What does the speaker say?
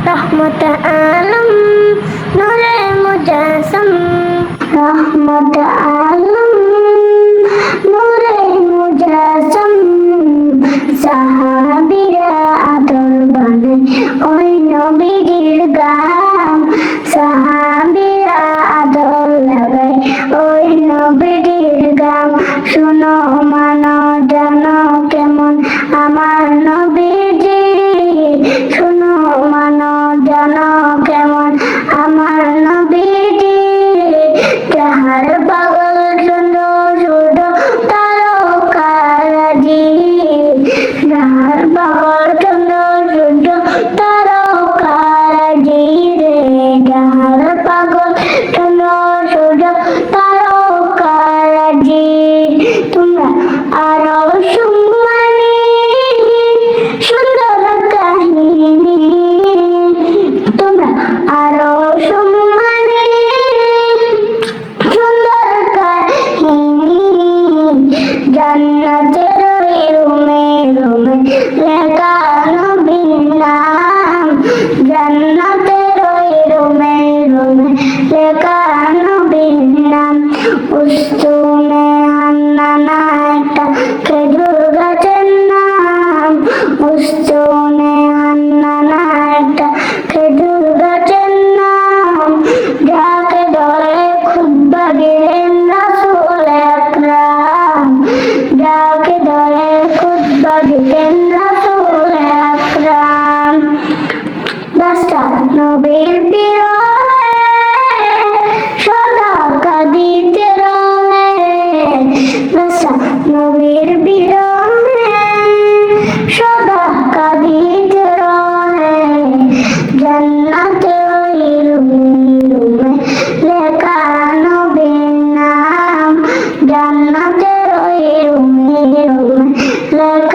রহমত আলম নূরে মুজাসম, রহমত আলম নূরে মুজাসম। সাহাবীরা আদর বানায় ওই নবীর গাম, সাহাবীরা আদর লাগায় ওই নবীর গাম। শুনো মানো জানো কেমন আমার নবীজি, শুনো মানো জানো কেমন আমার নবীজি। যাহার পাগল সুন্দর শুধু তারকারাজি, যাহার পাগল সুন্দর শুধু তারকারাজি রে, যাহার পাগল সুন্দর শুধু তারকারাজি। তোমরা আরো সম্মানী সুন্দর কাহিনী, তোমরা আরো সম্মানী সুন্দর কাহিনী। জান্নাতের রুমে রুমে লেখা নবীর নাম, জান্নাতের রুমে রুমে লেখা নবীর নাম। উস্তুনে হান্নানা একটা খেজুর গাছের নাম, উস্তুনে হান্নানা একটা খেজুর গাছের নাম। যাকে ধরে খুতবা দিলেন রাসূল আকরাম, যাকে ধরে খুতবা দিলেন রাসূল আকরাম। দশটা নবীর বিরহে সদা কাঁদিতে রহে, দশটা নবীর বিরহে সদা কাঁদিতে রহে। জান্নাতের রুমে রুমে লেখা নবীর নাম, জান্নাতের রুমে রুমে লেখা